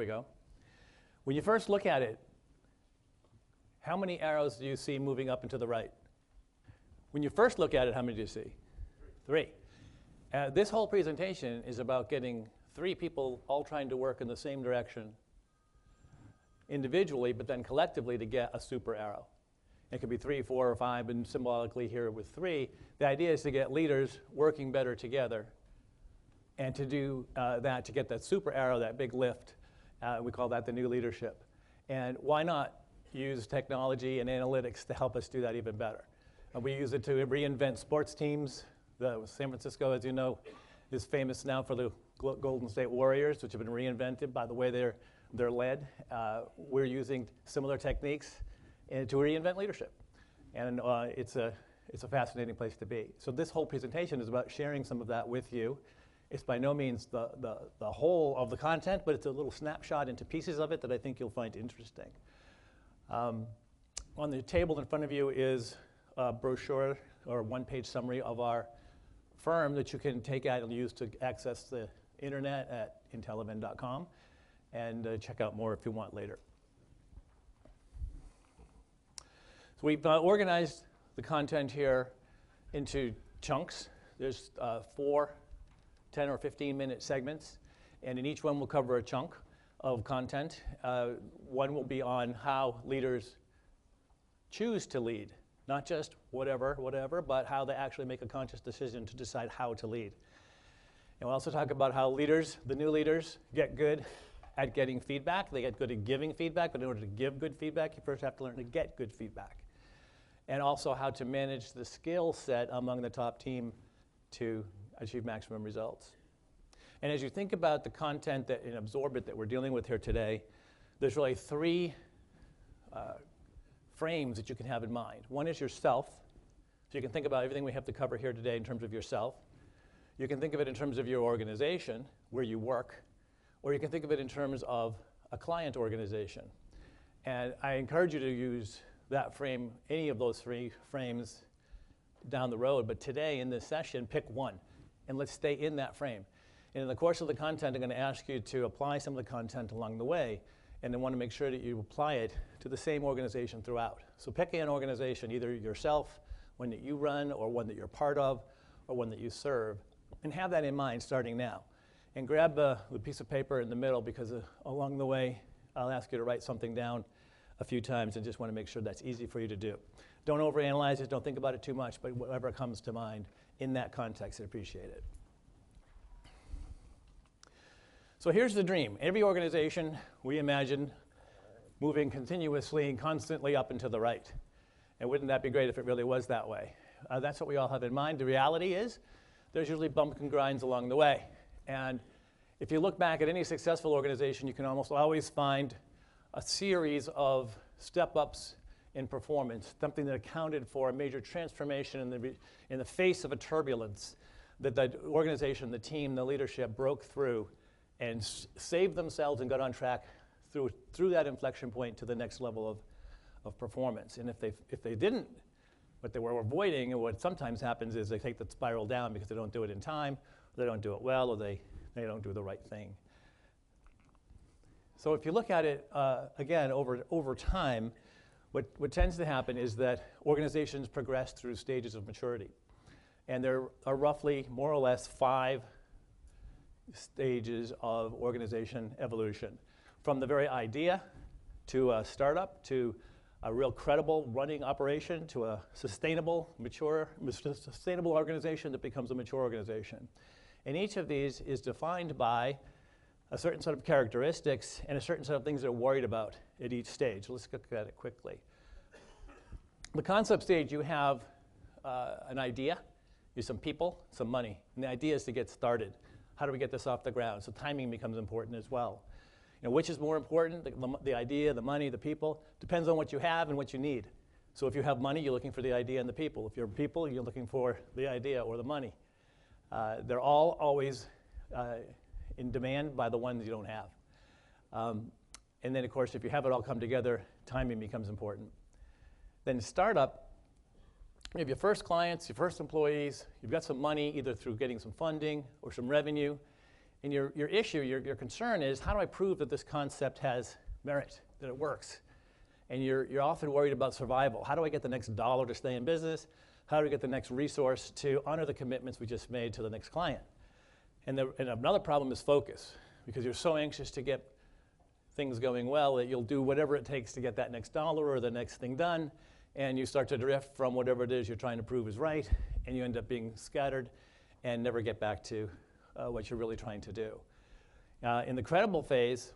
we go. When you first look at it, how many arrows do you see moving up and to the right? When you first look at it, how many do you see? Three. This whole presentation is about getting three people all trying to work in the same direction individually, but then collectively to get a super arrow. It could be 3, 4, or 5, and symbolically here with 3. The idea is to get leaders working better together, and to do that, to get that super arrow, that big lift. We call that the new leadership. And why not use technology and analytics to help us do that even better? We use it to reinvent sports teams. San Francisco, as you know, is famous now for the Golden State Warriors, which have been reinvented by the way they're led. We're using similar techniques to reinvent leadership. And it's a fascinating place to be. So this whole presentation is about sharing some of that with you. It's by no means the whole of the content, but it's a little snapshot into pieces of it that I think you'll find interesting. On the table in front of you is a brochure or one-page summary of our firm that you can take out and use to access the internet at intelevent.com and check out more if you want later. So we've organized the content here into chunks. There's 4 10 or 15-minute segments, and in each one we'll cover a chunk of content. One will be on how leaders choose to lead, not just whatever, but how they actually make a conscious decision to decide how to lead. And we'll also talk about how leaders, the new leaders, get good at getting feedback. They get good at giving feedback, but in order to give good feedback, you first have to learn to get good feedback. And also how to manage the skill set among the top team to achieve maximum results. And as you think about the content that and absorb it that we're dealing with here today, there's really 3 frames that you can have in mind. One is yourself. So you can think about everything we have to cover here today in terms of yourself. You can think of it in terms of your organization, where you work, or you can think of it in terms of a client organization. And I encourage you to use that frame, any of those 3 frames down the road, but today in this session, pick one, and let's stay in that frame. And in the course of the content, I'm going to ask you to apply some of the content along the way, and I want to make sure that you apply it to the same organization throughout. So pick an organization, either yourself, one that you run, or one that you're part of, or one that you serve, and have that in mind starting now. And grab the piece of paper in the middle, because along the way, I'll ask you to write something down a few times, and just want to make sure that's easy for you to do. Don't overanalyze it, don't think about it too much, but whatever comes to mind in that context, I appreciate it. So here's the dream. Every organization, we imagine, moving continuously and constantly up and to the right. And wouldn't that be great if it really was that way? That's what we all have in mind. The reality is, there's usually bumps and grinds along the way. And if you look back at any successful organization, you can almost always find a series of step-ups in performance, something that accounted for a major transformation in the face of a turbulence that the organization, the team, the leadership broke through and saved themselves and got on track through that inflection point to the next level of performance. And if they didn't, what they were avoiding, and what sometimes happens is they take the spiral down because they don't do it in time, or they don't do it well, or they don't do the right thing. So if you look at it, again, over time, what tends to happen is that organizations progress through stages of maturity. And there are roughly, more or less, 5 stages of organization evolution. From the very idea, to a startup, to a real credible running operation, to a sustainable organization that becomes a mature organization. And each of these is defined by a certain set of characteristics and a certain set of things they're worried about at each stage. Let's look at it quickly. The concept stage, you have an idea, you have some people, some money. And the idea is to get started. How do we get this off the ground? So timing becomes important as well. You know, which is more important, the idea, the money, the people? Depends on what you have and what you need. So if you have money, you're looking for the idea and the people. If you're people, you're looking for the idea or the money. They're all always in demand by the ones you don't have. And then, of course, if you have it all come together, timing becomes important. Then startup, you have your first clients, your first employees, you've got some money either through getting some funding or some revenue, And your issue, your concern is, how do I prove that this concept has merit, that it works? And you're often worried about survival. How do I get the next dollar to stay in business? How do we get the next resource to honor the commitments we just made to the next client? And another problem is focus, because you're so anxious to get things going well that you'll do whatever it takes to get that next dollar or the next thing done, and you start to drift from whatever it is you're trying to prove is right, and you end up being scattered and never get back to what you're really trying to do. In the credible phase,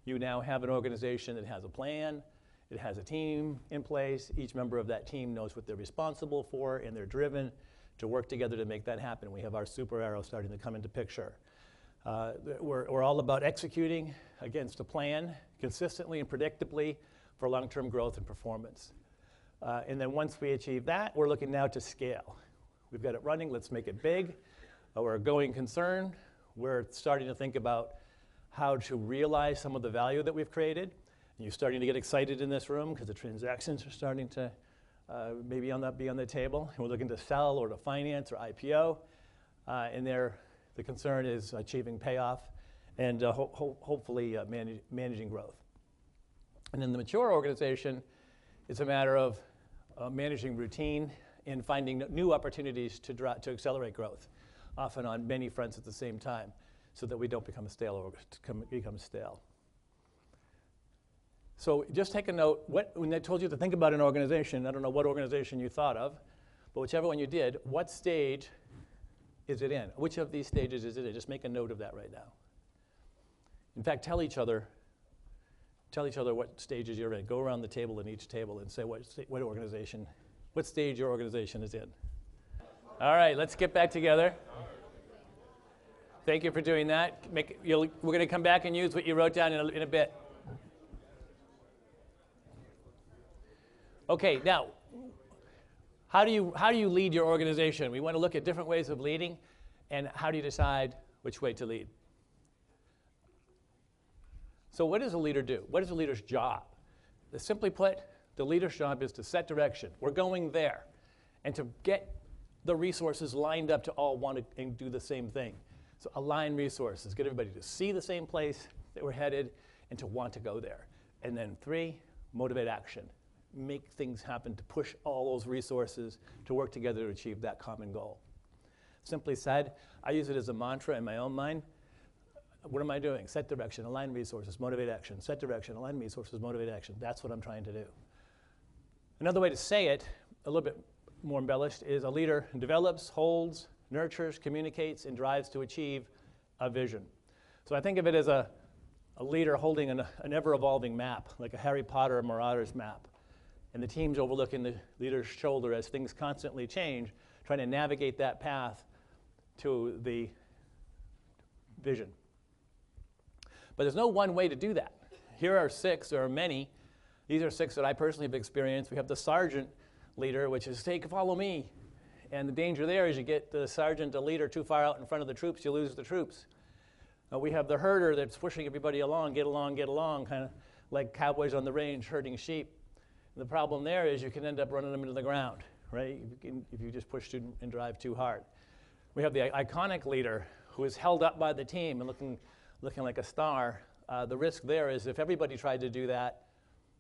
you now have an organization that has a plan, it has a team in place, each member of that team knows what they're responsible for, and they're driven to work together to make that happen. We have our super arrow starting to come into picture. We're all about executing against a plan consistently and predictably for long-term growth and performance. And then once we achieve that, we're looking now to scale. We've got it running, let's make it big. We're a going concern. We're starting to think about how to realize some of the value that we've created. And you're starting to get excited in this room because the transactions are starting to maybe be on the table. And we're looking to sell or to finance or IPO. And the concern is achieving payoff and hopefully managing growth. And in the mature organization, it's a matter of managing routine and finding new opportunities to accelerate growth, often on many fronts at the same time, so that we don't become stale. So just take a note, when I told you to think about an organization, I don't know what organization you thought of, but whichever one you did, what stage is it in? Which of these stages is it in? Just make a note of that right now. In fact, tell each other what stages you're in. Go around the table in each table and say what stage your organization is in. All right, let's get back together. Thank you for doing that. We're going to come back and use what you wrote down in a bit. Okay, now, how do you lead your organization? We want to look at different ways of leading, and how do you decide which way to lead? So what does a leader do? What is a leader's job? Simply put, the leader's job is to set direction. We're going there, and to get the resources lined up to all want to and do the same thing. So align resources, get everybody to see the same place that we're headed and to want to go there. And then 3, motivate action. Make things happen to push all those resources to work together to achieve that common goal. Simply said, I use it as a mantra in my own mind. What am I doing? Set direction, align resources, motivate action. Set direction, align resources, motivate action. That's what I'm trying to do. Another way to say it, a little bit more embellished, is a leader develops, holds, nurtures, communicates, and drives to achieve a vision. So I think of it as a leader holding an ever-evolving map, like a Harry Potter or Marauders map. And the team's overlooking the leader's shoulder as things constantly change, trying to navigate that path to the vision. But there's no one way to do that. Here are 6, there are many. These are 6 that I personally have experienced. We have the sergeant leader, which is, hey, follow me. And the danger there is you get the sergeant, the leader, too far out in front of the troops, you lose the troops. We have the herder that's pushing everybody along, get along, kind of like cowboys on the range herding sheep. And the problem there is you can end up running them into the ground, right? If you just push and drive too hard. We have the iconic leader who is held up by the team and looking like a star. The risk there is if everybody tried to do that,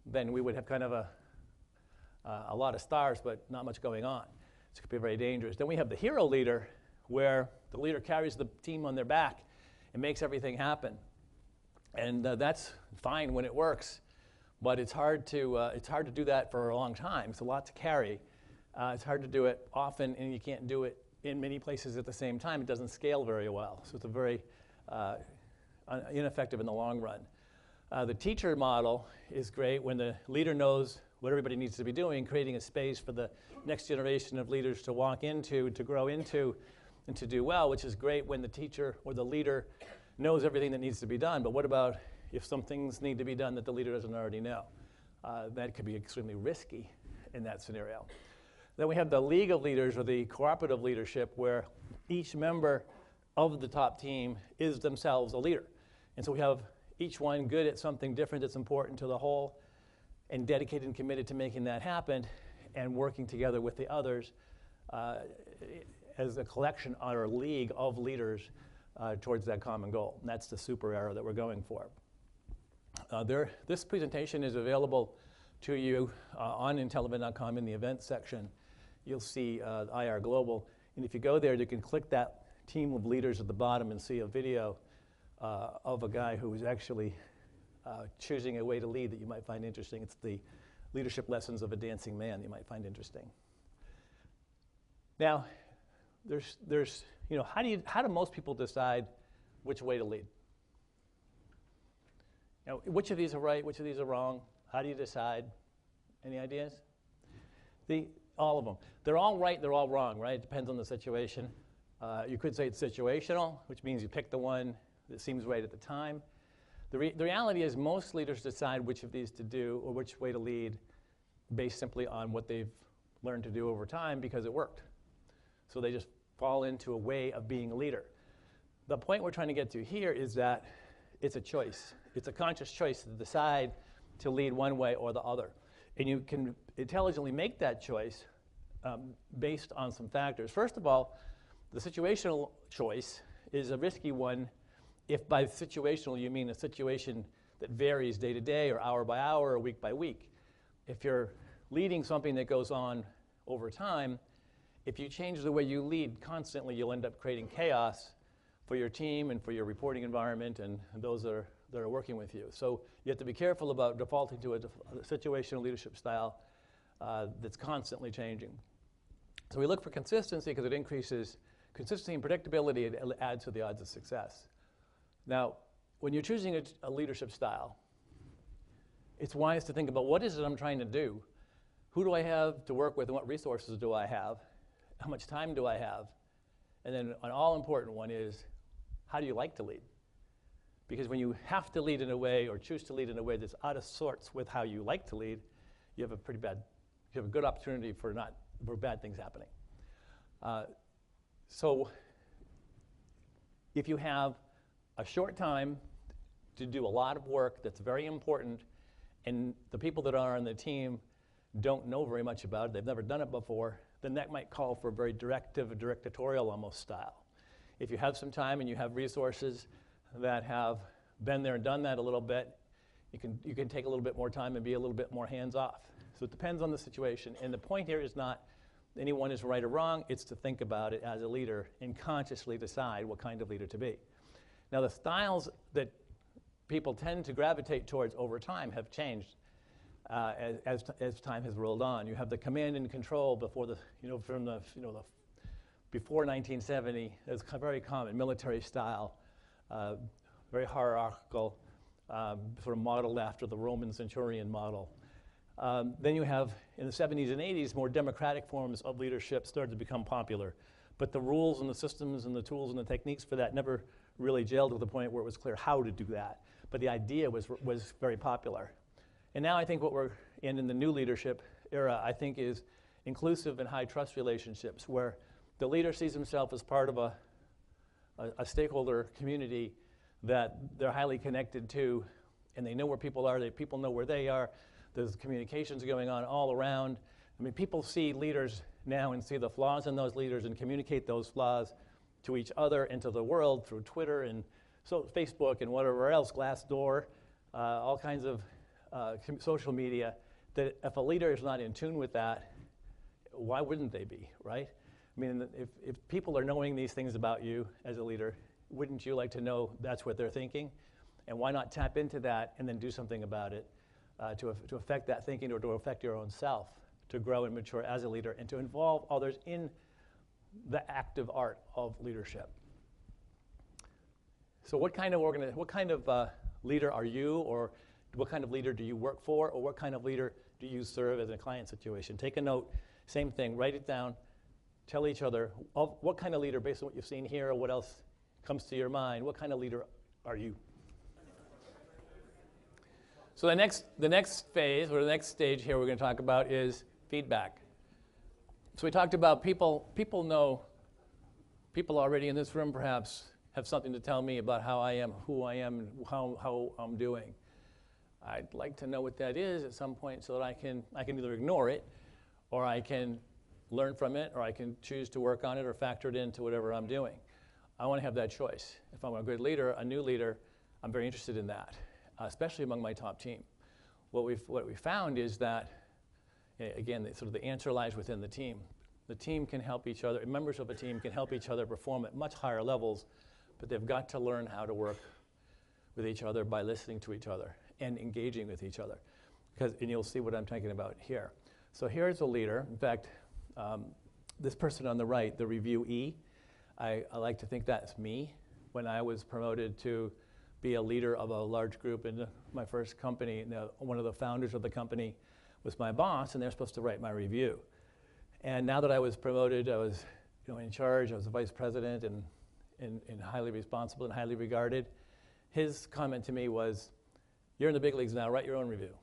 then we would have kind of a lot of stars, but not much going on. So it could be very dangerous. Then we have the hero leader, where the leader carries the team on their back and makes everything happen. And that's fine when it works, but it's hard to do that for a long time. It's a lot to carry. It's hard to do it often, and you can't do it in many places at the same time. It doesn't scale very well. So it's a very ineffective in the long run. The teacher model is great when the leader knows what everybody needs to be doing, creating a space for the next generation of leaders to walk into, to grow into, and to do well, which is great when the teacher or the leader knows everything that needs to be done. But what about if some things need to be done that the leader doesn't already know? That could be extremely risky in that scenario. Then we have the league of leaders, or the cooperative leadership, where each member of the top team is themselves a leader. And so we have each one good at something different that's important to the whole, and dedicated and committed to making that happen, and working together with the others as a collection or a league of leaders towards that common goal. And that's the super arrow that we're going for. This presentation is available to you on intellivision.com in the events section. You'll see IR Global. And if you go there, you can click that team of leaders at the bottom and see a video of a guy who is actually choosing a way to lead that you might find interesting. It's the leadership lessons of a dancing man you might find interesting. Now, there's how do most people decide which way to lead? Which of these are right, which of these are wrong? How do you decide? Any ideas? All of them. They're all right, they're all wrong, right? It depends on the situation. You could say it's situational, which means you pick the one that seems right at the time. The reality is most leaders decide which of these to do or which way to lead based simply on what they've learned to do over time because it worked. So they just fall into a way of being a leader. The point we're trying to get to here is that it's a choice. It's a conscious choice to decide to lead one way or the other. And you can intelligently make that choice based on some factors. First of all, the situational choice is a risky one if by situational you mean a situation that varies day to day or hour by hour or week by week. If you're leading something that goes on over time, if you change the way you lead constantly, you'll end up creating chaos for your team and for your reporting environment and those that are working with you. So you have to be careful about defaulting to a situational leadership style that's constantly changing. So we look for consistency because it increases consistency and predictability. It adds to the odds of success. Now, when you're choosing a leadership style, it's wise to think about what is it I'm trying to do? Who do I have to work with and what resources do I have? How much time do I have? And then an all-important one is, how do you like to lead? Because when you have to lead in a way or choose to lead in a way that's out of sorts with how you like to lead, you have a good opportunity for bad things happening. So if you have a short time to do a lot of work that's very important and the people that are on the team don't know very much about it, they've never done it before, then that might call for a very directorial almost style. If you have some time and you have resources that have been there and done that a little bit, you can take a little bit more time and be a little bit more hands-off. So it depends on the situation. And the point here is not anyone is right or wrong, it's to think about it as a leader and consciously decide what kind of leader to be. Now the styles that people tend to gravitate towards over time have changed as time has rolled on. You have the command and control before before 1970, it's very common, military style, very hierarchical, sort of modeled after the Roman centurion model. Then you have, in the 70s and 80s, more democratic forms of leadership started to become popular. But the rules and the systems and the tools and the techniques for that never really gelled to the point where it was clear how to do that. But the idea was very popular. And now I think what we're in the new leadership era, I think, is inclusive and high trust relationships where the leader sees himself as part of a stakeholder community that they're highly connected to, and they know where people are, people know where they are. There's communications going on all around. I mean, people see leaders now and see the flaws in those leaders and communicate those flaws to each other and to the world through Twitter and Facebook and whatever else, Glassdoor, all kinds of social media, that if a leader is not in tune with that, why wouldn't they be, right? I mean, if people are knowing these things about you as a leader, wouldn't you like to know that's what they're thinking? And why not tap into that and then do something about it to affect that thinking or to affect your own self, to grow and mature as a leader and to involve others in the active art of leadership. So what kind of leader are you, or what kind of leader do you work for, or what kind of leader do you serve as a client situation? Take a note, same thing, write it down, tell each other what kind of leader, based on what you've seen here or what else comes to your mind, what kind of leader are you? So the next phase, or the next stage here we're going to talk about is feedback. So we talked about people already in this room perhaps have something to tell me about how I am, who I am, and how I'm doing. I'd like to know what that is at some point so that I can either ignore it, or I can learn from it, or I can choose to work on it or factor it into whatever I'm doing. I want to have that choice. If I'm a good leader, a new leader, I'm very interested in that, especially among my top team. What we found is that, again, sort of the answer lies within the team. The team can help each other, members of a team can help each other perform at much higher levels, but they've got to learn how to work with each other by listening to each other and engaging with each other. And you'll see what I'm talking about here. So here's a leader. In fact, this person on the right, the reviewee, I like to think that's me when I was promoted to be a leader of a large group in my first company. One of the founders of the company was my boss, and they're supposed to write my review. And now that I was promoted, I was in charge, I was a vice president and highly responsible and highly regarded. His comment to me was, "You're in the big leagues now, write your own review."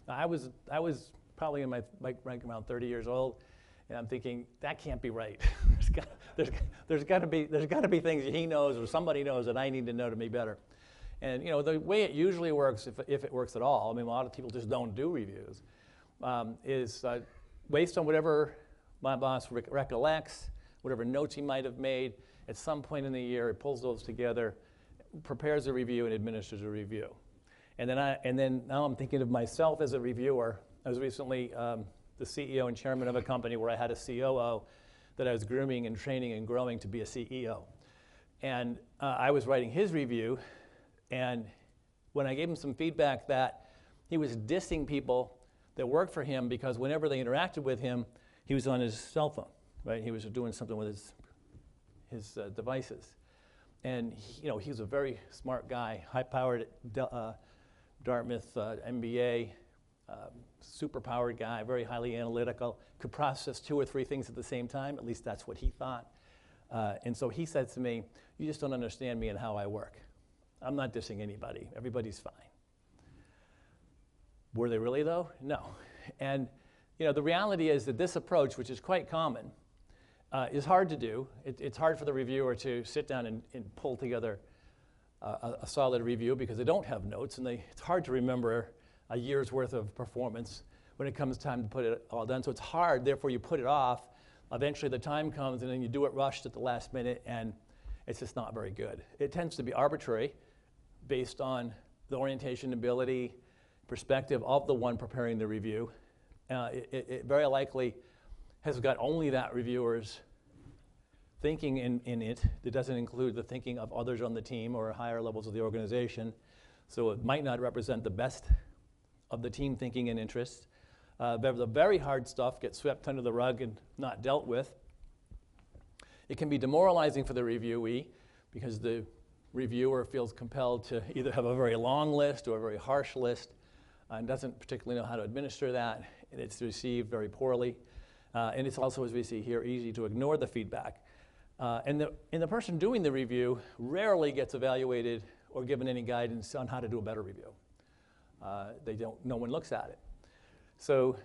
I was probably in my rank around 30 years old, and I'm thinking, that can't be right. there's got to be things he knows or somebody knows that I need to know to be better. And the way it usually works, if it works at all, I mean, a lot of people just don't do reviews, is based on whatever my boss recollects, whatever notes he might have made, at some point in the year, he pulls those together, prepares a review, and administers a review. And then now I'm thinking of myself as a reviewer. I was recently the CEO and chairman of a company where I had a COO that I was grooming and training and growing to be a CEO. And I was writing his review, and when I gave him some feedback that he was dissing people that worked for him because whenever they interacted with him, he was on his cell phone, right? He was doing something with his devices. And he was a very smart guy, high-powered Dartmouth MBA, super-powered guy, very highly analytical, could process 2 or 3 things at the same time, at least that's what he thought. And so he said to me, "You just don't understand me and how I work. I'm not dissing anybody. Everybody's fine." Were they really, though? No. And the reality is that this approach, which is quite common, is hard to do. It's hard for the reviewer to sit down and pull together a solid review because they don't have notes, and it's hard to remember a year's worth of performance when it comes time to put it all done. So it's hard, therefore you put it off. Eventually the time comes, and then you do it rushed at the last minute, and it's just not very good. It tends to be arbitrary based on the orientation, ability, perspective of the one preparing the review. It very likely has got only that reviewer's thinking in it. It doesn't include the thinking of others on the team or higher levels of the organization. So it might not represent the best of the team thinking and interests. The very hard stuff gets swept under the rug and not dealt with. It can be demoralizing for the reviewee because the reviewer feels compelled to either have a very long list or a very harsh list and doesn't particularly know how to administer that, and it's received very poorly. And it's also, as we see here, easy to ignore the feedback. And the person doing the review rarely gets evaluated or given any guidance on how to do a better review. No one looks at it. So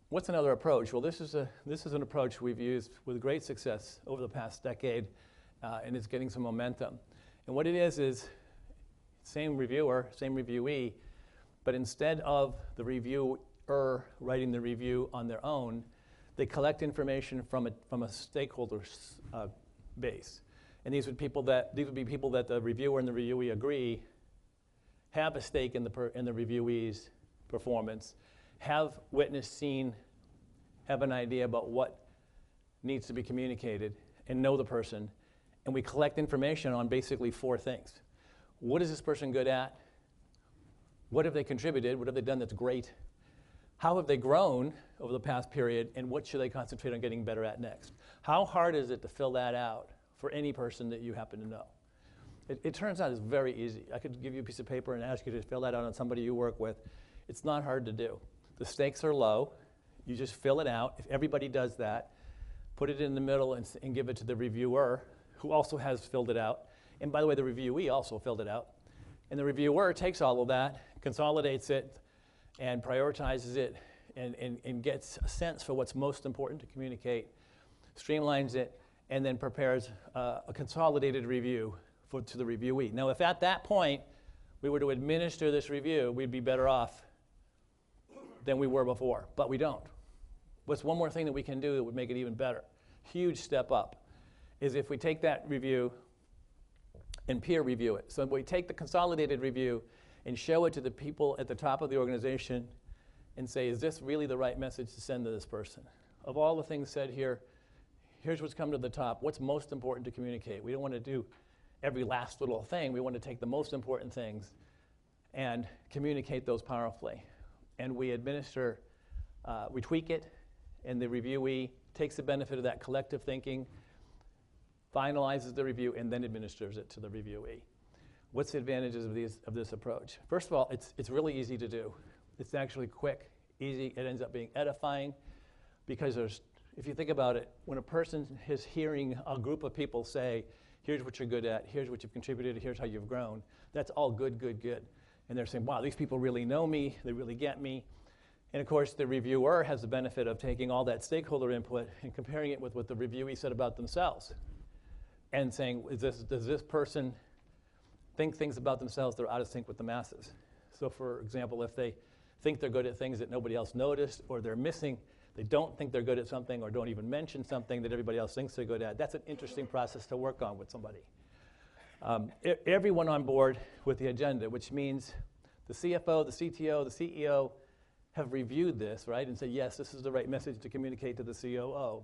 what's another approach? Well, this is an approach we've used with great success over the past decade, and it's getting some momentum. And what it is same reviewer, same reviewee, but instead of the reviewer writing the review on their own, they collect information from a stakeholder base. And these would be people that the reviewer and the reviewee agree have a stake in the reviewee's performance, have witnessed, seen, have an idea about what needs to be communicated, and know the person. And we collect information on basically 4 things. What is this person good at? What have they contributed? What have they done that's great? How have they grown over the past period, and what should they concentrate on getting better at next? How hard is it to fill that out for any person that you happen to know? It turns out it's very easy. I could give you a piece of paper and ask you to fill that out on somebody you work with. It's not hard to do. The stakes are low. You just fill it out. If everybody does that, put it in the middle and give it to the reviewer, who also has filled it out. And by the way, the reviewee also filled it out. And the reviewer takes all of that, consolidates it, and prioritizes it, and gets a sense for what's most important to communicate, streamlines it, and then prepares a consolidated review to the reviewee. Now, if at that point we were to administer this review, we'd be better off than we were before, but we don't. What's one more thing that we can do that would make it even better? Huge step up. is if we take that review and peer review it. So we take the consolidated review and show it to the people at the top of the organization and say, is this really the right message to send to this person? Of all the things said here, here's what's come to the top. What's most important to communicate? We don't want to do every last little thing. We want to take the most important things and communicate those powerfully. And we administer, we tweak it, and the reviewee takes the benefit of that collective thinking, finalizes the review, and then administers it to the reviewee. What's the advantages of this approach? First of all, it's really easy to do. It's actually quick, easy. It ends up being edifying because if you think about it, when a person is hearing a group of people say, here's what you're good at, here's what you've contributed, here's how you've grown, that's all good, good, good. And they're saying, wow, these people really know me, they really get me. And of course, the reviewer has the benefit of taking all that stakeholder input and comparing it with what the reviewee said about themselves and saying, does this person think things about themselves that are out of sync with the masses? So for example, if they think they're good at things that nobody else noticed, or they don't think they're good at something, or don't even mention something that everybody else thinks they're good at, that's an interesting process to work on with somebody. Everyone on board with the agenda, which means the CFO, the CTO, the CEO have reviewed this, right, and said, yes, this is the right message to communicate to the COO.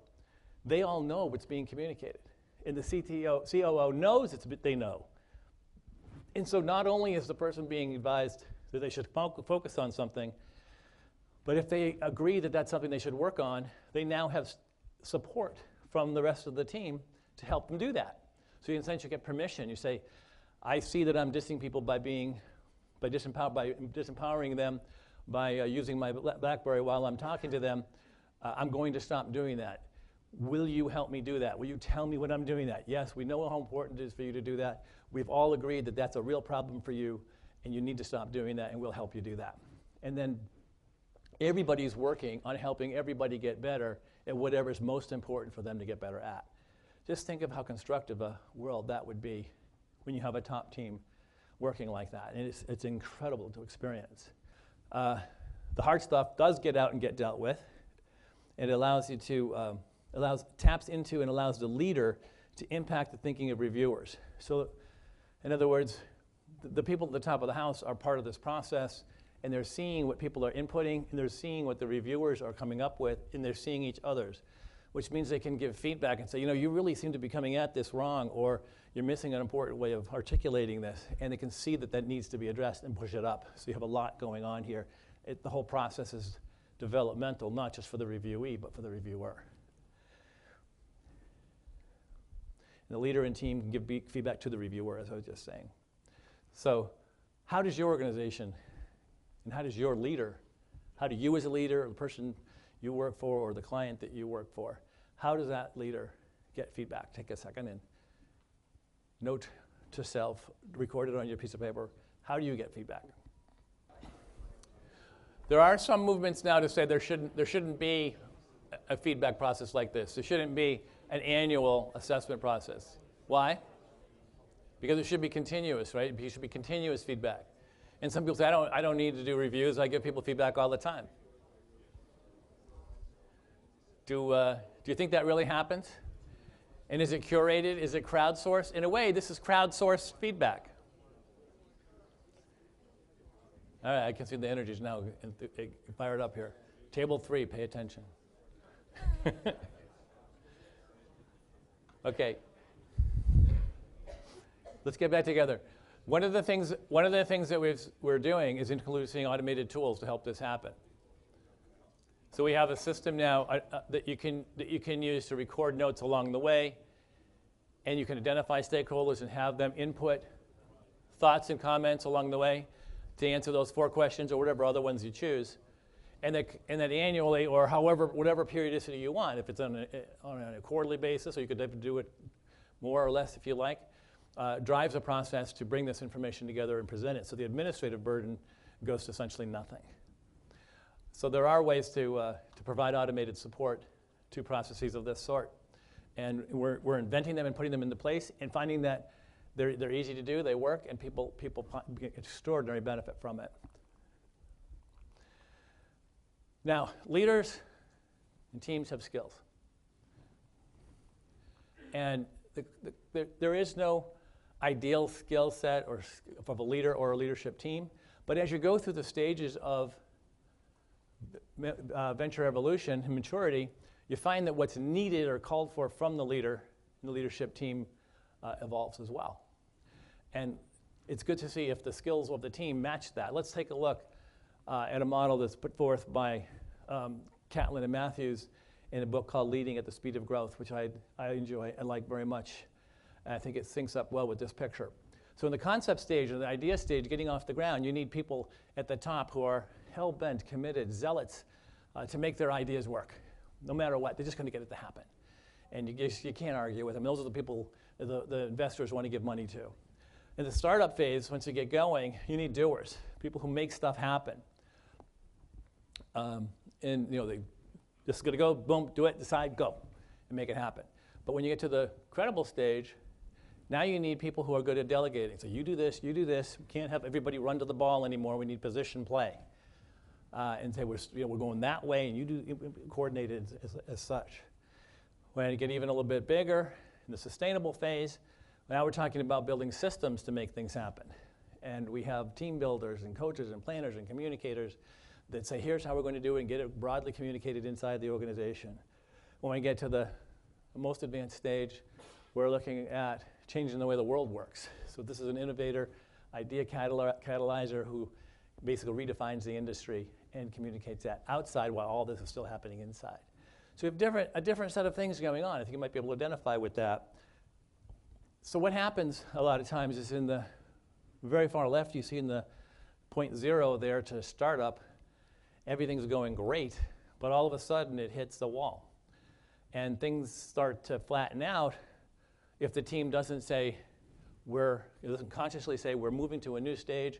They all know what's being communicated. And the COO knows they know. And so not only is the person being advised that they should focus on something, but if they agree that that's something they should work on, they now have support from the rest of the team to help them do that. So you essentially get permission. You say, I see that I'm dissing people by disempowering them, by using my BlackBerry while I'm talking to them. I'm going to stop doing that. Will you help me do that? Will you tell me when I'm doing that? Yes, we know how important it is for you to do that. We've all agreed that that's a real problem for you, and you need to stop doing that, and we'll help you do that. And then everybody's working on helping everybody get better at whatever is most important for them to get better at. Just think of how constructive a world that would be when you have a top team working like that. And it's incredible to experience. The hard stuff does get out and get dealt with. It allows you to, taps into and allows the leader to impact the thinking of reviewers. So in other words, the people at the top of the house are part of this process, and they're seeing what people are inputting, and they're seeing what the reviewers are coming up with, and they're seeing each other's, which means they can give feedback and say, you really seem to be coming at this wrong, or you're missing an important way of articulating this, and they can see that needs to be addressed and push it up. So you have a lot going on here. The whole process is developmental, not just for the reviewee, but for the reviewer. And the leader and team can give feedback to the reviewer, as I was just saying. So how does your organization, and how does your leader, how do you as a leader, or the person you work for, or the client that you work for, how does that leader get feedback? Take a second and note to self, record it on your piece of paper. How do you get feedback? There are some movements now to say there shouldn't be a feedback process like this. There shouldn't be an annual assessment process. Why? Because it should be continuous, right? It should be continuous feedback. And some people say, I don't need to do reviews. I give people feedback all the time. Do you think that really happens? And is it curated? Is it crowdsourced? In a way, this is crowdsourced feedback. All right, I can see the energies now fired up here. Table 3, pay attention. Okay. Let's get back together. One of the things that we're doing is introducing automated tools to help this happen. So we have a system now that you can use to record notes along the way, and you can identify stakeholders and have them input thoughts and comments along the way to answer those 4 questions or whatever other ones you choose. And that annually, or whatever periodicity you want, if it's on a quarterly basis, or you could do it more or less if you like, drives a process to bring this information together and present it. So the administrative burden goes to essentially nothing. So there are ways to provide automated support to processes of this sort. And we're inventing them and putting them into place and finding that they're easy to do, they work, and people get extraordinary benefit from it. Now, leaders and teams have skills. And there is no ideal skill set of a leader or a leadership team, but as you go through the stages of venture evolution and maturity, you find that what's needed or called for from the leader and the leadership team evolves as well. And it's good to see if the skills of the team match that. Let's take a look at a model that's put forth by Catlin and Matthews in a book called Leading at the Speed of Growth, which I enjoy and like very much. And I think it syncs up well with this picture. So in the concept stage or the idea stage, getting off the ground, you need people at the top who are hell-bent, committed, zealots to make their ideas work. No matter what, they're just going to get it to happen. And you can't argue with them. Those are the people the investors want to give money to. In the startup phase, once you get going, you need doers, people who make stuff happen. And they just going to go, boom, do it, decide, go, and make it happen. But when you get to the credible stage, now you need people who are good at delegating. So you do this, you do this. We can't have everybody run to the ball anymore. We need position play. And say we're going that way, and you do coordinate it as such. When you get even a little bit bigger, in the sustainable phase, now we're talking about building systems to make things happen. And we have team builders and coaches and planners and communicators that say, here's how we're going to do it, and get it broadly communicated inside the organization. When we get to the most advanced stage, we're looking at changing the way the world works. So this is an innovator, idea catalyzer who basically redefines the industry and communicates that outside while all this is still happening inside. So we have a different set of things going on. I think you might be able to identify with that. So what happens a lot of times is in the very far left, you see in the 0.0 there to startup, everything's going great, but all of a sudden it hits the wall. And things start to flatten out if the team doesn't doesn't consciously say we're moving to a new stage,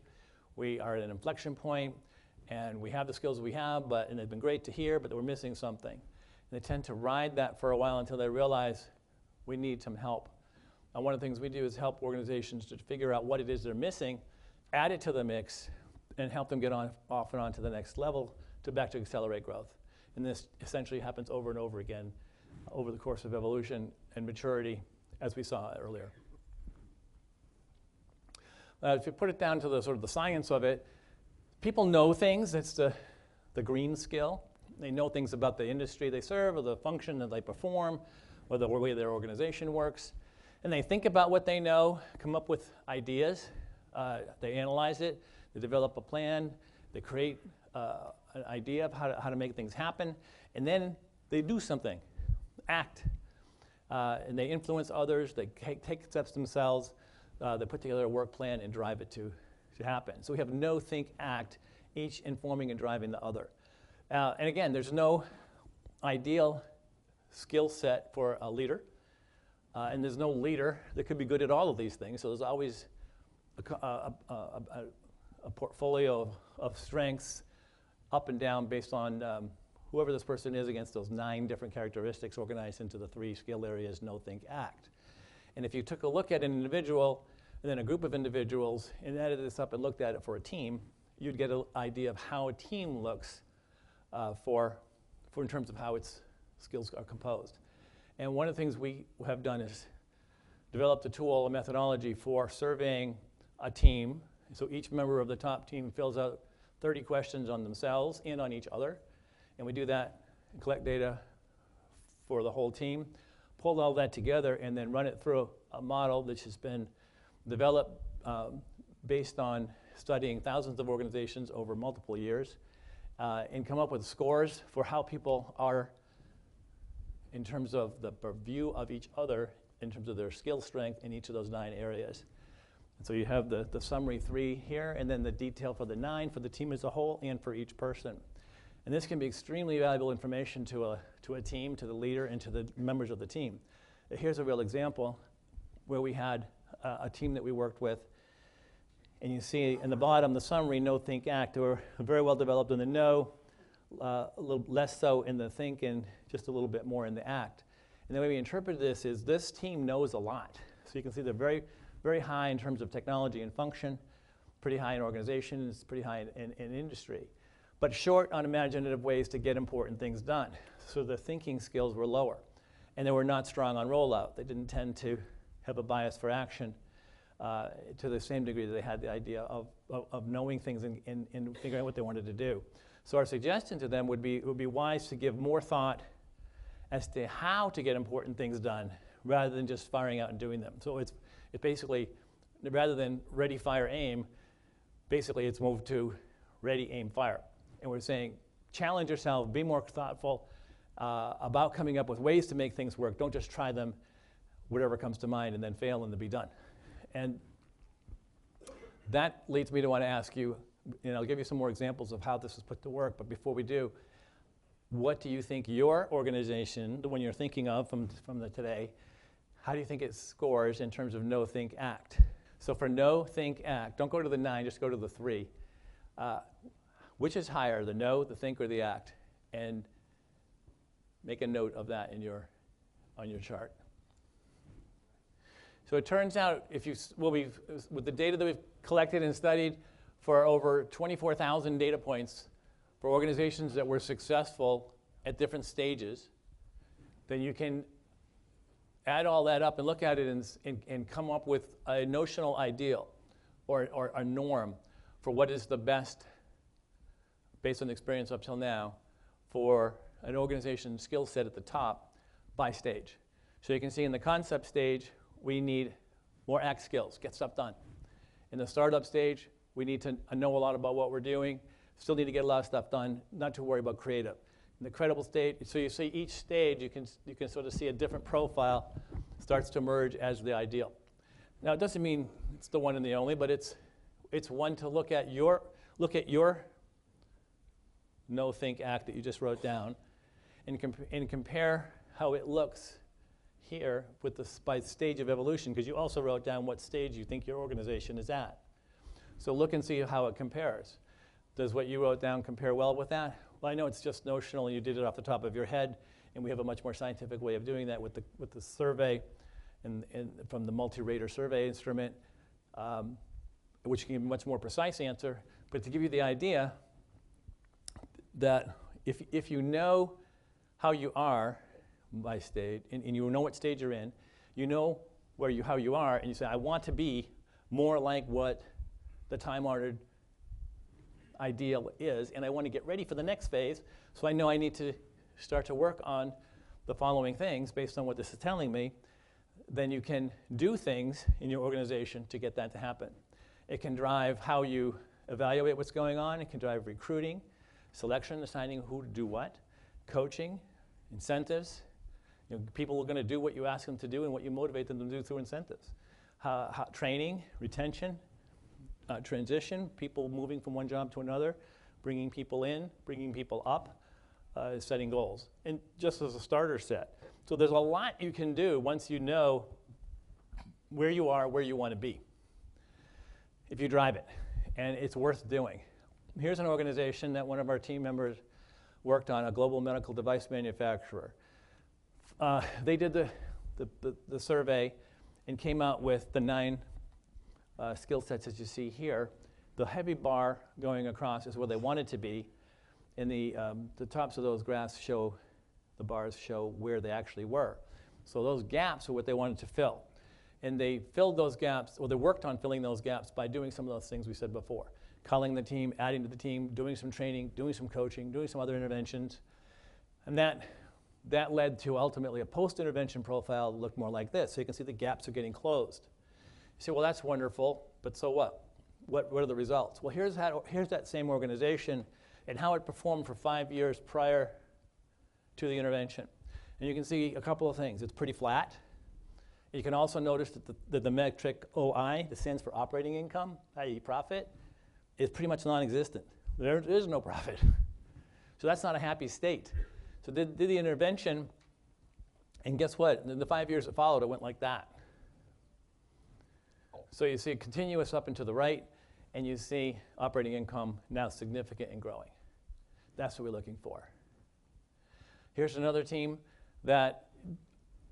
we are at an inflection point, and we have the skills we have, and they've been great to hear, but we're missing something. And they tend to ride that for a while until they realize we need some help. And one of the things we do is help organizations to figure out what it is they're missing, add it to the mix, and help them get off and on to the next level back to accelerate growth. And this essentially happens over and over again over the course of evolution and maturity, as we saw earlier. If you put it down to the sort of the science of it, people know things. That's the green skill. They know things about the industry they serve or the function that they perform or the way their organization works. And they think about what they know, come up with ideas. They analyze it. They develop a plan. They create an idea of how to make things happen. And then they do something, act. And they influence others. They take steps themselves. They put together a work plan and drive it to happen. So we have know, think, act, each informing and driving the other. And again, there's no ideal skill set for a leader. And there's no leader that could be good at all of these things. So there's always a portfolio of strengths up and down based on whoever this person is against those 9 different characteristics organized into the 3 skill areas, know, think, act. And if you took a look at an individual and then a group of individuals and added this up and looked at it for a team, you'd get an idea of how a team looks for in terms of how its skills are composed. And one of the things we have done is developed a tool, a methodology for surveying a team. So each member of the top team fills out 30 questions on themselves and on each other. And we do that and collect data for the whole team, pull all that together, and then run it through a model which has been developed based on studying thousands of organizations over multiple years, and come up with scores for how people are in terms of the view of each other, in terms of their skill strength in each of those 9 areas. And so you have the summary 3 here, and then the detail for the 9 for the team as a whole and for each person. And this can be extremely valuable information to a team, to the leader, and to the members of the team. Here's a real example where we had a team that we worked with. And you see in the bottom, the summary, know, think, act. They were very well developed in the know, a little less so in the think, and just a little bit more in the act. And the way we interpret this is this team knows a lot. So you can see they're very, very high in terms of technology and function, pretty high in organizations, pretty high in industry, but short on imaginative ways to get important things done. So the thinking skills were lower. and they were not strong on rollout. They didn't tend to have a bias for action to the same degree that they had the idea of knowing things and figuring out what they wanted to do. So our suggestion to them would be, it would be wise to give more thought as to how to get important things done rather than just firing out and doing them. So it's basically, rather than ready, fire, aim, basically it's moved to ready, aim, fire. And we're saying, challenge yourself, be more thoughtful about coming up with ways to make things work. Don't just try them, whatever comes to mind, and then fail and then be done. And that leads me to want to ask you, I'll give you some more examples of how this is put to work, but before we do, what do you think your organization, the one you're thinking of from today, how do you think it scores in terms of know, think, act? So for know, think, act, don't go to the 9, just go to the 3. Which is higher, the know, the think, or the act? And make a note of that on your chart. So it turns out, with the data that we've collected and studied for over 24,000 data points for organizations that were successful at different stages, then you can add all that up and look at it and come up with a notional ideal or a norm for what is the best, based on the experience up till now, for an organization's skill set at the top by stage. So you can see in the concept stage, we need more act skills, get stuff done. In the startup stage, we need to know a lot about what we're doing, still need to get a lot of stuff done, not to worry about creative. In the credible stage, so you see each stage, you can sort of see a different profile starts to emerge as the ideal. Now it doesn't mean it's the one and the only, but it's one to look at your know, think, act that you just wrote down, and compare how it looks here with by stage of evolution, because you also wrote down what stage you think your organization is at. So look and see how it compares. Does what you wrote down compare well with that? Well, I know it's just notional and you did it off the top of your head, and we have a much more scientific way of doing that with the survey and from the multi-rater survey instrument, which can give a much more precise answer. But to give you the idea that if you know how you are by stage, and you know what stage you're in, you know how you are, and you say, I want to be more like what the time-honored ideal is, and I want to get ready for the next phase, so I know I need to start to work on the following things based on what this is telling me, then you can do things in your organization to get that to happen. It can drive how you evaluate what's going on. It can drive recruiting, selection, assigning who to do what, coaching, incentives. People are going to do what you ask them to do and what you motivate them to do through incentives. Training, retention, transition, people moving from one job to another, bringing people in, bringing people up, setting goals, and just as a starter set. So there's a lot you can do once you know where you are, where you want to be, if you drive it, and it's worth doing. Here's an organization that one of our team members worked on, a global medical device manufacturer. They did the survey and came out with the 9 skill sets as you see here. The heavy bar going across is where they wanted to be, and the tops of those graphs show, the bars show where they actually were. So those gaps are what they wanted to fill. And they filled those gaps, or they worked on filling those gaps by doing some of those things we said before. Culling the team, adding to the team, doing some training, doing some coaching, doing some other interventions. And that led to ultimately a post-intervention profile that looked more like this. So you can see the gaps are getting closed. You say, well, that's wonderful, but so what? What are the results? Well, here's that same organization and how it performed for 5 years prior to the intervention. And you can see a couple of things. It's pretty flat. You can also notice that the metric OI, that stands for operating income, i.e. profit, is pretty much non-existent. There is no profit. So that's not a happy state. So did the intervention, and guess what? In the 5 years that followed, it went like that. So you see it continuous up and to the right, and you see operating income now significant and growing. That's what we're looking for. Here's another team that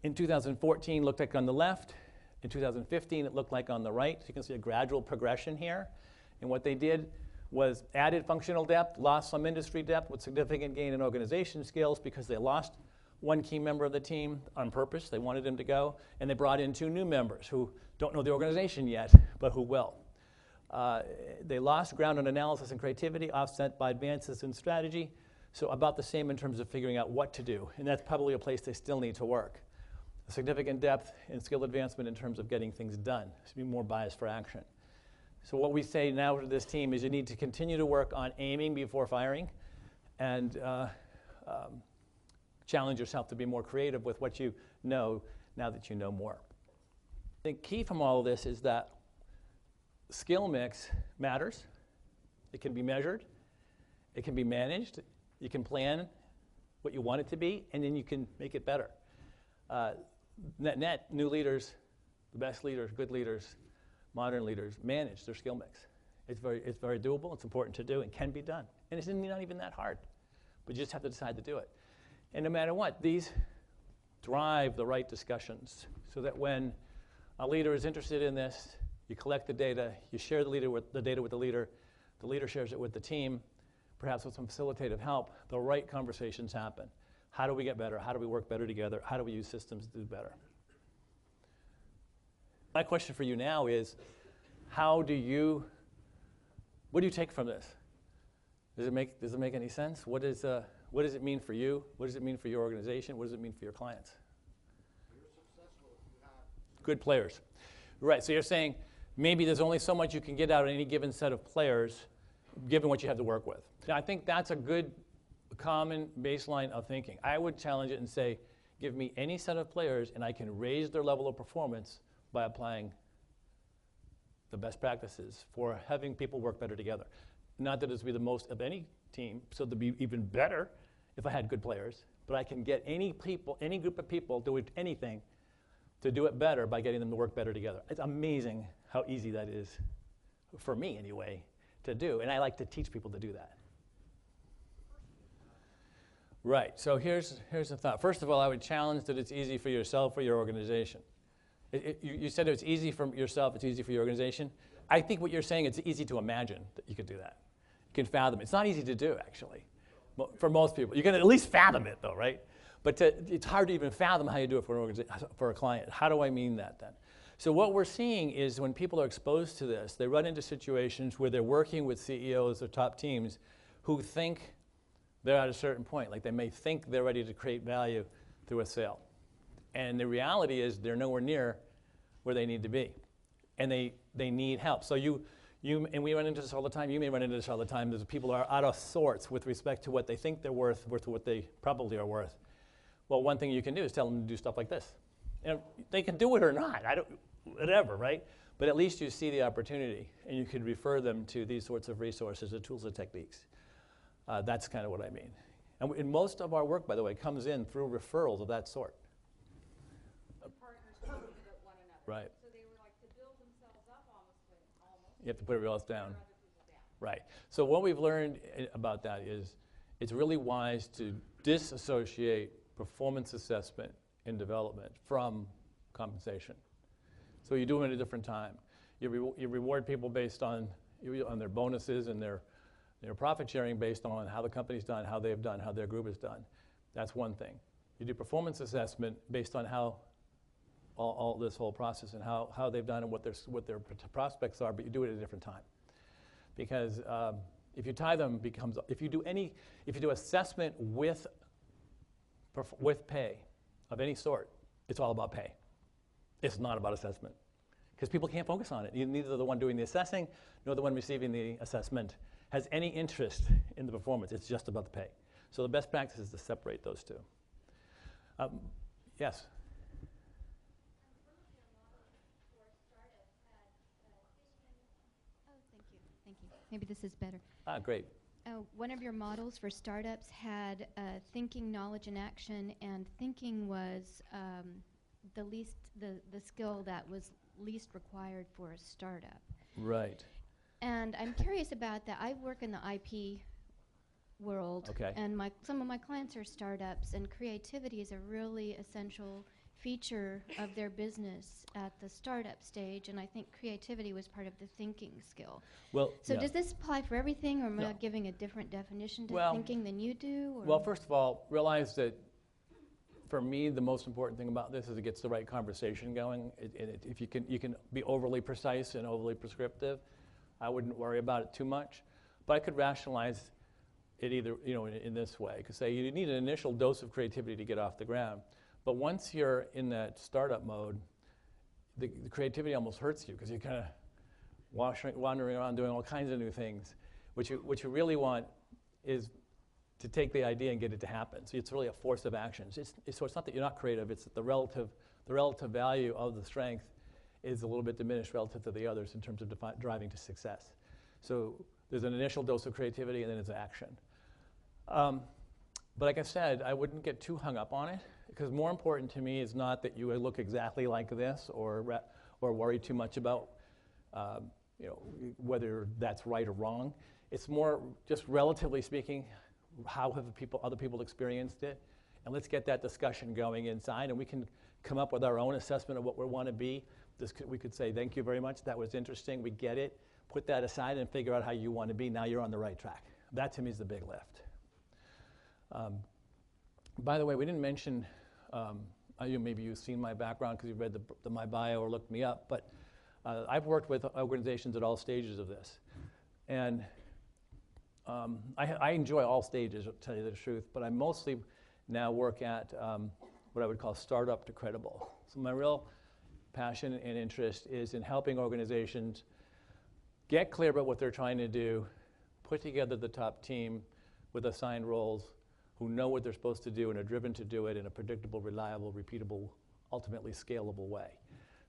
in 2014 looked like on the left. In 2015, it looked like on the right. So you can see a gradual progression here. And what they did was added functional depth, lost some industry depth with significant gain in organization skills because they lost one key member of the team on purpose. They wanted him to go, and they brought in 2 new members who don't know the organization yet, but who will. They lost ground on analysis and creativity, offset by advances in strategy, so about the same in terms of figuring out what to do, and that's probably a place they still need to work. A significant depth and skill advancement in terms of getting things done, to be more biased for action. So what we say now to this team is you need to continue to work on aiming before firing, and challenge yourself to be more creative with what you know now that you know more. The key from all of this is that skill mix matters. It can be measured. It can be managed. You can plan what you want it to be, and then you can make it better. Net, new leaders, the best leaders, good leaders, modern leaders manage their skill mix. It's very doable. It's important to do. It can be done. And it's not even that hard. But you just have to decide to do it. And no matter what, these drive the right discussions so that when a leader is interested in this, you collect the data, you share the data with the leader shares it with the team, perhaps with some facilitative help, the right conversations happen. How do we get better? How do we work better together? How do we use systems to do better? My question for you now is, what do you take from this? Does it make any sense? What does it mean for you? What does it mean for your organization? What does it mean for your clients? You're successful if you have good players. Right, so you're saying maybe there's only so much you can get out of any given set of players given what you have to work with. Now, I think that's a good common baseline of thinking. I would challenge it and say, give me any set of players and I can raise their level of performance by applying the best practices for having people work better together. Not that it's be the most of any team, so to be even better if I had good players, but I can get any group of people doing anything to do it better by getting them to work better together. It's amazing how easy that is, for me anyway, to do, and I like to teach people to do that. Right, so here's the thought. First of all, I would challenge that it's easy for yourself or your organization. You said it's easy for yourself, it's easy for your organization. I think what you're saying, it's easy to imagine that you could do that. You can fathom it. It's not easy to do, actually, for most people. You can at least fathom it, though, right? But it's hard to even fathom how you do it for a client. How do I mean that, then? So what we're seeing is when people are exposed to this, they run into situations where they're working with CEOs or top teams who think they're at a certain point. Like they may think they're ready to create value through a sale. And the reality is they're nowhere near where they need to be. And they need help. So and we run into this all the time. You may run into this all the time. There's people who are out of sorts with respect to what they think they're worth what they probably are worth. Well, one thing you can do is tell them to do stuff like this. And they can do it or not, whatever, right? But at least you see the opportunity, and you can refer them to these sorts of resources, the tools and techniques. That's kind of what I mean. And most of our work, by the way, comes in through referrals of that sort. Partners talking about one another. Right. So they were like to build themselves up almost. You have to put everybody else down. Other people down. Right. So what we've learned about that is it's really wise to disassociate performance assessment and development from compensation. So you do them at a different time. You reward people based on their bonuses and their profit sharing based on how the company's done, how they've done, how their group has done. That's one thing. You do performance assessment based on how all this whole process and how they've done and what their prospects are, but you do it at a different time. Because if you tie them, if you do assessment with pay of any sort, it's all about pay. It's not about assessment. Because people can't focus on it. Neither the one doing the assessing nor the one receiving the assessment has any interest in the performance. It's just about the pay. So the best practice is to separate those two. Yes? Thank you. Maybe this is better. Great. One of your models for startups had thinking, knowledge, and action, and thinking was the skill that was least required for a startup. Right. And I'm curious about that. I work in the IP world, okay. And some of my clients are startups, and creativity is a really essential feature of their business at the startup stage, and I think creativity was part of the thinking skill. Well, so yeah. does this apply for everything, or am No. I giving a different definition to Well, thinking than you do? Or? Well, first of all, realize that for me, the most important thing about this is it gets the right conversation going. If you can be overly precise and overly prescriptive, I wouldn't worry about it too much. But I could rationalize it either, in this way. I could say you need an initial dose of creativity to get off the ground. But once you're in that startup mode, the creativity almost hurts you because you're kind of wandering around doing all kinds of new things. What you really want is to take the idea and get it to happen. So it's really a force of action. So it's not that you're not creative, it's that the relative value of the strength is a little bit diminished relative to the others in terms of driving to success. So there's an initial dose of creativity and then there's action. But like I said, I wouldn't get too hung up on it, because more important to me is not that you look exactly like this or worry too much about whether that's right or wrong. It's more just relatively speaking, how have other people experienced it? And let's get that discussion going inside, and we can come up with our own assessment of what we want to be. We could say, thank you very much, that was interesting, we get it. Put that aside and figure out how you want to be. Now you're on the right track. That to me is the big lift. By the way, we didn't mention, maybe you've seen my background because you've read my bio or looked me up, but I've worked with organizations at all stages of this. And I enjoy all stages, to tell you the truth, but I mostly now work at what I would call startup to credible. So my real passion and interest is in helping organizations get clear about what they're trying to do, put together the top team with assigned roles who know what they're supposed to do and are driven to do it in a predictable, reliable, repeatable, ultimately scalable way.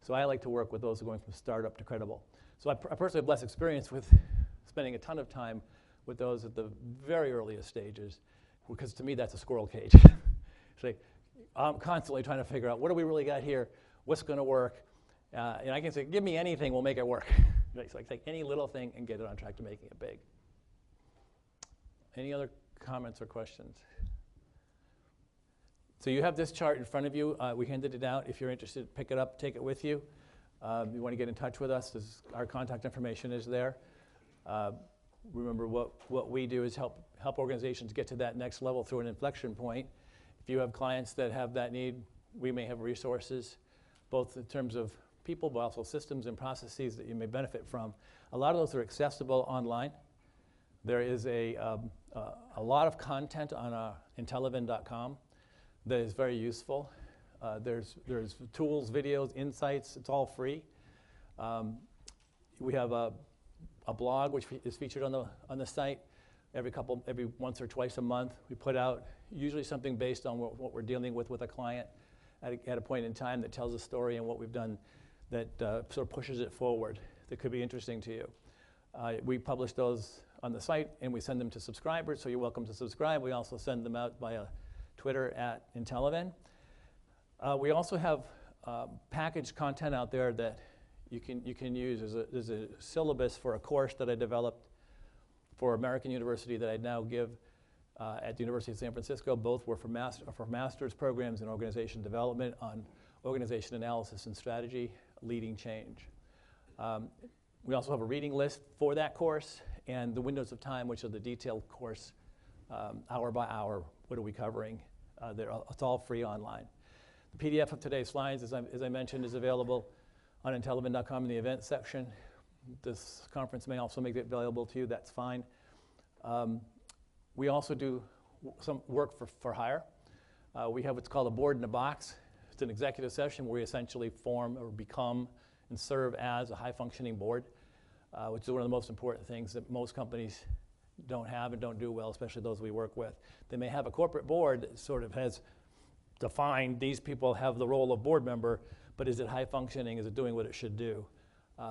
So I like to work with those who are going from startup to credible. So I personally have less experience with spending a ton of time with those at the very earliest stages, because to me that's a squirrel cage. It's like, I'm constantly trying to figure out what do we really got here, what's going to work, and I can say, give me anything, we'll make it work. Right? So I take any little thing and get it on track to making it big. Any other comments or questions? So you have this chart in front of you. We handed it out. If you're interested, pick it up, take it with you. You want to get in touch with us, our contact information is there. Remember, what we do is help organizations get to that next level through an inflection point. If you have clients that have that need, we may have resources, both in terms of people, but also systems and processes that you may benefit from. A lot of those are accessible online. There is a lot of content on Intellivan.com that is very useful. There's tools, videos, insights. It's all free. We have a blog which is featured on the site every once or twice a month. We put out usually something based on what we're dealing with a client at a point in time that tells a story and what we've done that sort of pushes it forward that could be interesting to you. We publish those on the site and we send them to subscribers, so you're welcome to subscribe. We also send them out via Twitter at Intellivan. We also have packaged content out there that you can use. There's a syllabus for a course that I developed for American University that I now give at the University of San Francisco. Both were for master's programs in organization development on organization analysis and strategy, leading change. We also have a reading list for that course and the windows of time, which are the detailed course, hour by hour. What are we covering? It's all free online. The PDF of today's slides, as I mentioned, is available on Intellivan.com in the events section. This conference may also make it available to you. That's fine. We also do some work for hire. We have what's called a board in a box. It's an executive session where we essentially form or become and serve as a high-functioning board, which is one of the most important things that most companies don't have and don't do well, especially those we work with. They may have a corporate board that sort of has defined these people have the role of board member, but is it high-functioning? Is it doing what it should do?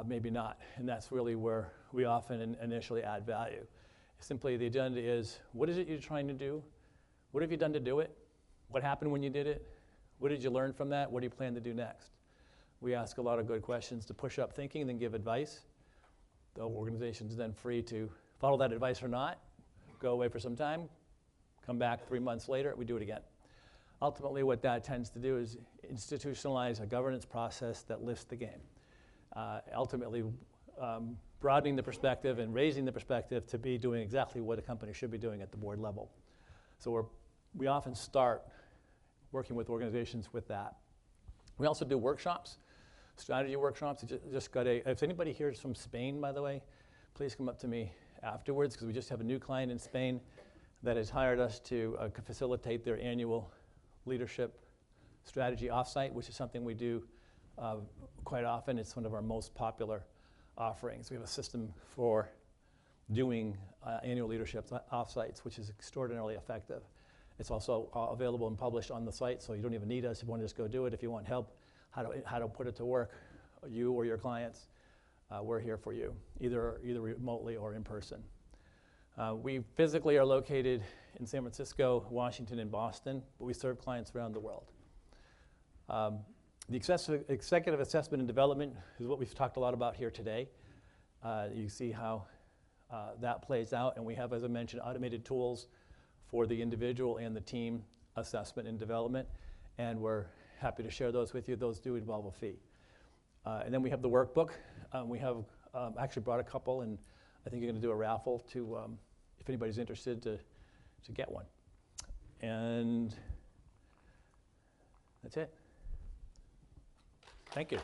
Maybe not, and that's really where we often initially add value. Simply, the agenda is, what is it you're trying to do? What have you done to do it? What happened when you did it? What did you learn from that? What do you plan to do next? We ask a lot of good questions to push up thinking and then give advice. The organization's then free to follow that advice or not, go away for some time, come back 3 months later, we do it again. Ultimately, what that tends to do is institutionalize a governance process that lifts the game. Ultimately, broadening the perspective and raising the perspective to be doing exactly what a company should be doing at the board level. So we often start working with organizations with that. We also do workshops, strategy workshops. Just got if anybody here is from Spain, by the way, please come up to me afterwards, because we just have a new client in Spain that has hired us to facilitate their annual leadership strategy offsite, which is something we do quite often. It's one of our most popular offerings. We have a system for doing annual leadership offsites, which is extraordinarily effective. It's also available and published on the site, so you don't even need us if you want to just go do it. If you want help, how to put it to work, you or your clients, we're here for you, either remotely or in person. We physically are located in San Francisco, Washington, and Boston, but we serve clients around the world. The executive assessment and development is what we've talked a lot about here today. You see how that plays out, and we have, as I mentioned, automated tools for the individual and the team assessment and development, and we're happy to share those with you. Those do involve a fee. And then we have the workbook. We have actually brought a couple, and I think you're going to do a raffle to, if anybody's interested, to get one. And that's it. Thank you.